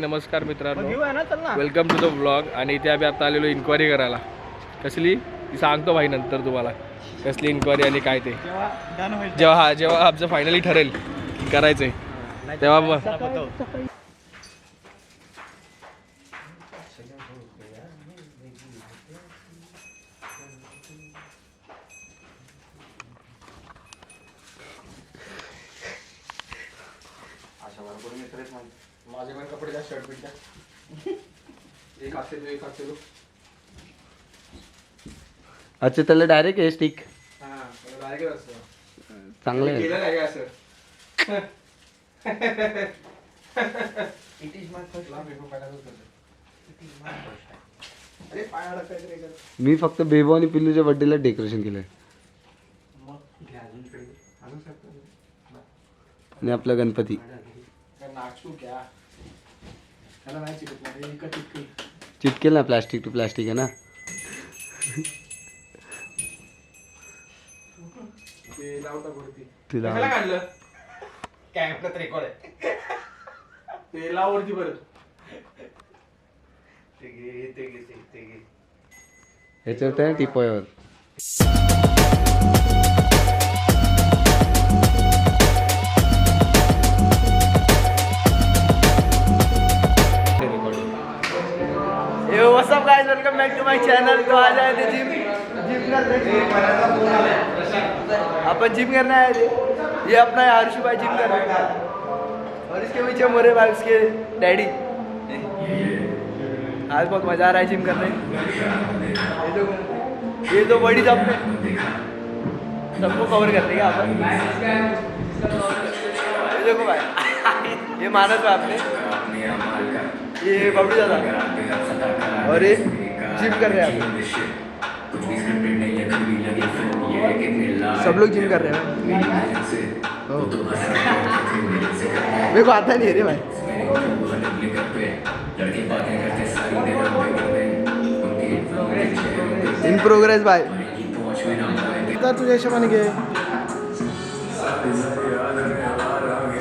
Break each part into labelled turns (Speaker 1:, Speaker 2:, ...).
Speaker 1: नमस्कार मित्रांनो, welcome to the vlog. आणि इथे आम्ही आता आलेलो इन्क्वायरी करायला. कसली ती सांगतो भाई नंतर तुम्हाला, कसली इन्क्वायरी आणि काय ते जेव्हा आमचं फायनली ठरेल करायचंय तेव्हा मग. माझे पण कपडे द्या, शर्ट पीट द्या. एक हाते दो, एक हाते दो.
Speaker 2: अच्छा त्याला डायरेक्ट आहे स्टिक.
Speaker 1: हां डायरेक्ट असतं.
Speaker 2: चांगलं आहे.
Speaker 1: केलं काय असं.
Speaker 3: It is my first time. It is my first time.
Speaker 1: अरे पायाला काहीतरी कर.
Speaker 2: मी फक्त बेबो आणि पिल्लूच्या बर्थडेला डेकोरेशन केलंय.
Speaker 3: मग घ्या अजून इकडे.
Speaker 1: अजून शकतो.
Speaker 2: आणि आपला गणपती
Speaker 1: नाचू क्या त्याला नाही चिकट मध्ये एक चिकट
Speaker 2: चिटकेल ना, प्लास्टिक टू प्लास्टिक आहे ना.
Speaker 1: ते लावता वरती.
Speaker 2: तुला
Speaker 1: कशाला काढलं कॅमेरा रेकॉर्ड आहे. ते लाव वरती परत.
Speaker 3: ते घे.
Speaker 2: ह्याच्यावर आहे टिपोयावर.
Speaker 3: What's up guys? Welcome back to my channel. तो आज आए थे जिम अपन जिम करने आए थे. ये अपना आरुषि भाई जिम कर रहा है और इसके पीछे मोरे भाई उसके डैडी. आज बहुत मजा आ रहा है जिम करने. ये तो बड़ी सब सबको कवर कर देगा अपन. ये देखो भाई, ये मानस है आपने, ये बबलू दादा और ये जिम कर रहे हैं. सब लोग जिम कर रहे हैं. मेरे को आता नहीं है रे भाई. इन प्रोग्रेस भाई. तुझ्या हिशोबाने घे.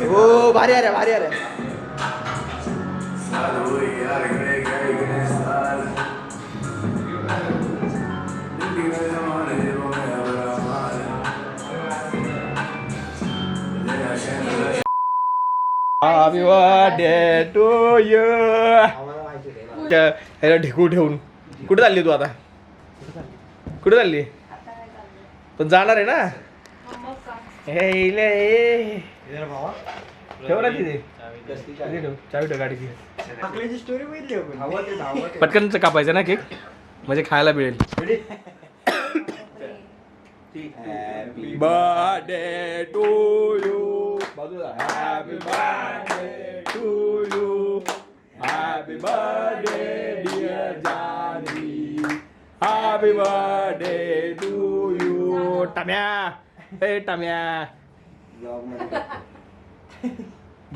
Speaker 3: हो भारी आ रहा.
Speaker 1: Happy birthday to you. ह्याला ढेकूळ ठेवून कुठे चालली तू आता? कुठे चालली? पण जाणार आहे ना. ठेव ना तिथे. चावी ठेव गाडीची. पटकन कापायचं ना केक, म्हणजे खायला मिळेल. Birthday to you. Happy birthday to you. Happy birthday dear Jani. Happy birthday to you. टम्या, ए टम्या.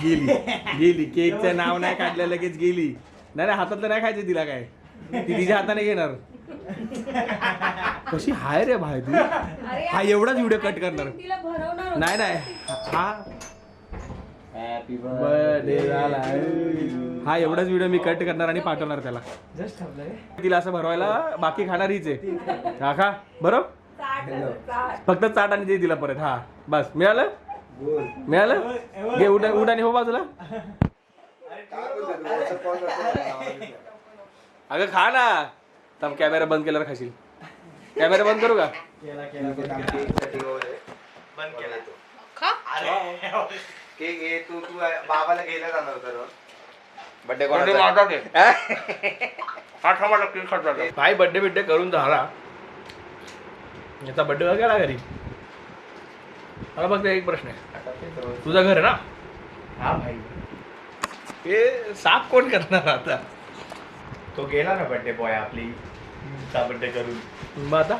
Speaker 1: गेली केकचं नाव नाही काढलं लगेच गेली. नाही हातातलं नाही खायचं तिला. काय ती तिच्या हाताने घेणार. कशी हाय रे भाई तू. हा एवढाच व्हिडिओ कट करणार नाही. हा हॅपी बर्थडे झाला. हा एवढाच व्हिडिओ मी कट करणार आणि पाठवणार त्याला. तिला असं भरवायला बाकी खाणार हीच आहे. हा खा बरोबर. फक्त चाट आणि दे तिला परत. हा बस मिळालं. घे उठ आणि हो बाजूला. अगं खा ना. थांब कॅमेरा बंद केल्यावर खाशील. कॅमेरा बंद करू का?
Speaker 3: बंद केला तो. केक ये तू बाबाला घ्यायला जाणार होता. बर्थडे कोणाचा?
Speaker 1: भाई बर्थडे करून झाला. याचा बर्थडे वगैरे घरी. मला फक्त एक प्रश्न आहे, तुझं घर आहे ना?
Speaker 3: हा भाई.
Speaker 1: हे साफ कोण करणार आता?
Speaker 3: तो गेला ना बर्थडे बॉय आपली बर्थडे करून.
Speaker 1: मग आता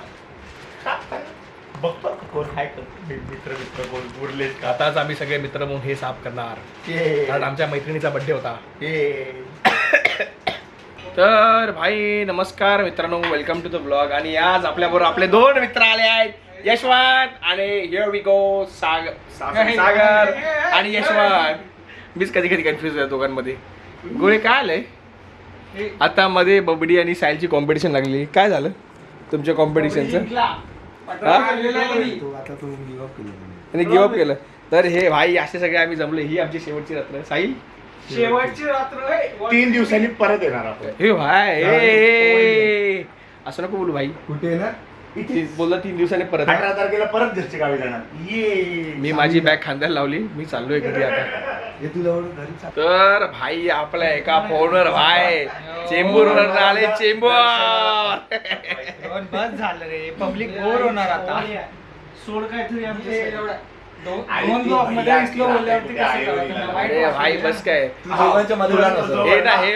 Speaker 3: बघतो कोण आहे मित्र कोण उरले.
Speaker 1: आताच आम्ही सगळे मित्र म्हणून हे साफ करणार, कारण आमच्या मैत्रिणीचा बर्थडे होता. तर भाई नमस्कार मित्रांनो, वेलकम टू द ब्लॉग. आणि आज आपल्याबरोबर आपले दोन मित्र आले आहेत, यशवंत आणि हिअर वी गो सागर आणि यशवंत. मीच कधी कधी कन्फ्युज आहे दोघांमध्ये. गोळे काय आलंय आता मध्ये बबडी आणि सायलची कॉम्पिटिशन लागली काय झालं तुमच्या कॉम्पिटिशनचं आणि गिव्हअप केलं तर हे भाई असे सगळे आम्ही जमले ही आमची शेवटची रात्र साहिल
Speaker 4: शेवटची रात्र
Speaker 5: 3 दिवसांनी परत येणार आपण.
Speaker 1: हे भाई ए, असं नको बोलू भाई
Speaker 3: कुठे ना
Speaker 1: बोलला 3 दिवसांनी परत
Speaker 5: 18 तारखेला परत घरच्या गावी जाणार. ये
Speaker 1: मी माझी बॅग खांद्याला लावली मी चाललोय घरी आता
Speaker 3: हे तुला घरी चाल.
Speaker 1: तर भाई आपल्या एका फोनवर भाई चेंबूरवर आले चेंबूर
Speaker 4: बस झालं रे पब्लिक बोर होणार आता सोड काहीतरी आमच्या दोन ब्लॉक मध्ये दिसलो बोलल्यावरती कसं करायचं?
Speaker 1: अरे भाई बस काय
Speaker 3: दोघांच्या मध्ये राहत असं.
Speaker 1: हे ना हे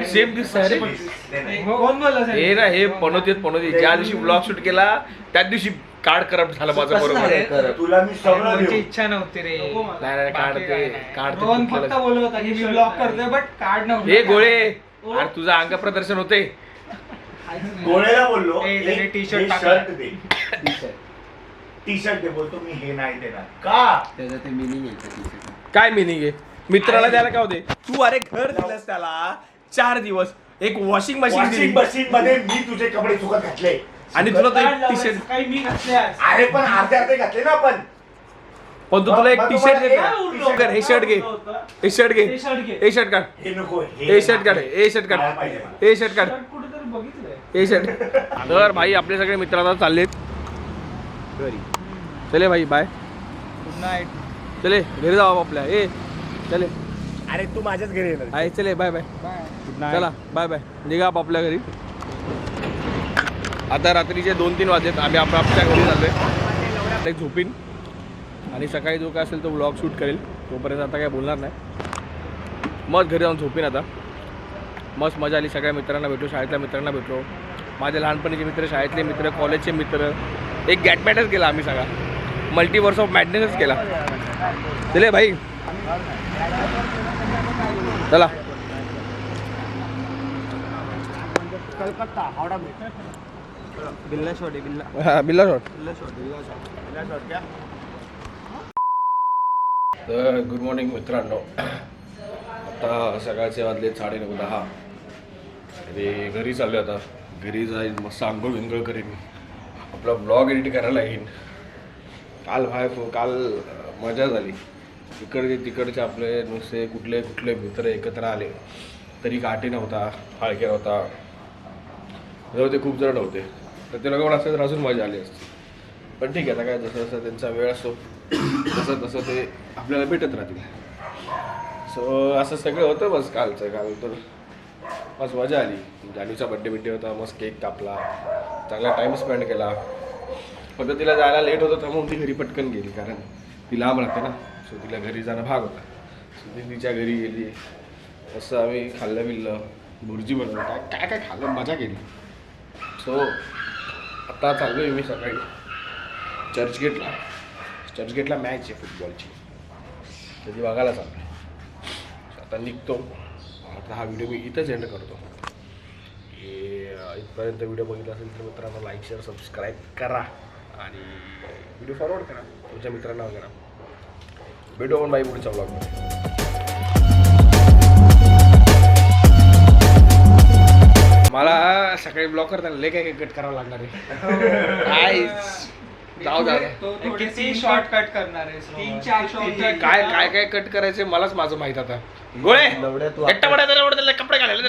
Speaker 1: सेम दिवस रे
Speaker 4: कोण बोलला साहेब?
Speaker 1: हे ना हे पनोतीत ज्या दिवशी ब्लॉग शूट केला त्याच दिवशी कार्ड करप्ट झालं माझं
Speaker 3: कसं
Speaker 1: बरोबर
Speaker 3: झालं खरं?
Speaker 5: तुला मी सगळं
Speaker 4: कोणची
Speaker 5: देऊ.
Speaker 4: इच्छा नव्हती रे
Speaker 1: नाही कार्ड
Speaker 4: रोहन फक्त बोलत होता की मी ब्लॉक करतोय बट कार्ड नव्हतं.
Speaker 1: हे गोळे अरे तुझं अंग प्रदर्शन होते
Speaker 5: गोळ्याला बोललो
Speaker 4: ए, त्याने
Speaker 5: एक
Speaker 4: t-shirt
Speaker 5: हे
Speaker 4: टाकलं.
Speaker 5: शर्ट दे टी-शर्ट दे बोलतो मी हे नाही देणार का
Speaker 2: त्याचं ते मिनिंग आहे
Speaker 1: काय मिनिंग आहे मित्राला द्यायला काय होते तू अरे घर दिलंस त्याला 4 दिवस एक वॉशिंग मशीन
Speaker 5: वॉशिंग
Speaker 1: दिली
Speaker 5: मशीन मध्ये मी तुझे कपडे सुकत घातले
Speaker 1: आणि तुला तो एक टी शर्ट
Speaker 4: काही मी घातले आज.
Speaker 5: अरे पण अर्धे घातले ना आपण
Speaker 1: पण तू तुला एक
Speaker 5: मग
Speaker 1: टी शर्ट
Speaker 5: तुम्हाला
Speaker 1: देतो हे शर्ट घे हे शर्ट घे
Speaker 4: हे शर्ट घे.
Speaker 1: हे शर्ट काढ
Speaker 5: हे नको
Speaker 1: हे शर्ट काढ हे शर्ट काढ
Speaker 5: मला पाहिजे मला.
Speaker 1: हे शर्ट काढ
Speaker 4: शर्ट कुठेतरी बघितलंय.
Speaker 1: हे शर्ट तर भाई आपले सगळे मित्र आता चाललेत घरी चले भाई बाय
Speaker 4: गुड नाईट.
Speaker 1: चले घरी जाऊ आपल्या ए चले
Speaker 5: अरे तू माझ्याच घरी येणार
Speaker 1: आहे चले बाय बाय
Speaker 4: बाय.
Speaker 1: चला बाय बाय निघा आपल्या घरी आता रात्रीचे 2-3 वाजलेत आम्ही आपल्या घरी चाललोय एक झोपीन आणि सकाळी जो काय असेल तो व्लॉग शूट करेल तोपर्यंत आता काय बोलणार नाही मग घरी जाऊन झोपीन आता मस्त मजा आली सगळ्या मित्रांना भेटलो शाळेतल्या मित्रांना भेटलो माझे लहानपणीचे मित्र शाळेतले मित्र कॉलेजचे मित्र एक गॅटमॅटच केला आम्ही सगळा मल्टीवर्स ऑफ मॅडनेसच केला चले भाई चला
Speaker 4: बिल्ला शॉट आहे बिल्ला.
Speaker 1: हा बिल्ला शॉट तर गुड मॉर्निंग मित्रांनो आता सकाळचे वाजले 9:30-10 आणि घरी चाललो आता घरी जाईन मस्त आंघोळ विंघोळ करीन आपला ब्लॉग एडिट करायला येईन काल मजा झाली इकडचे तिकडचे आपले नुसते कुठले कुठले मित्र एकत्र आले तरी गाठी नव्हता फाळके नव्हता नव्हते खूप जण नव्हते तर ते लोक असते तर अजून मजा आली असते पण ठीक आहे आता काय जसं जसं त्यांचा वेळ असतो तसं तसं ते आपल्याला भेटत राहतील सो असं सगळं होतं बस काल तर मस्त मजा आली जानूचा बड्डे होता मस्त केक कापला चांगला टाईम स्पेंड केला फक्त तिला जायला लेट होतं त्यामुळे ती घरी पटकन गेली कारण ती लांब राहते ना सो तिला घरी जाणं भाग होता सो ती तिच्या घरी गेली असं आम्ही खाल्लं बिल्लं भुर्जी बनवलं काय काय खाल्लं मजा केली सो आता चाललो आहे मी सकाळी चर्चगेटला मॅच आहे फुटबॉलची तर ती बघायला चाललो आहे आता निघतो आता हा व्हिडिओ मी इथंच एंड करतो इथपर्यंत व्हिडिओ बघितला असेल तर मित्रांनो लाईक शेअर सबस्क्राईब करा आणि व्हिडिओ फॉरवर्ड करा तुमच्या मित्रांना वगैरे भेटू आपण बाई पुढच्या ब्लॉगमध्ये मला सकाळी ब्लॉग करताना लय काय कट करावं लागणार आहे काय जाऊ
Speaker 4: तो किती शॉर्ट कट करणार आहे 3-4 शॉर्ट
Speaker 1: काय काय काय कट करायचे मलाच माझं माहित आता गोळे
Speaker 3: लवड्या तू
Speaker 1: कपडे घालायला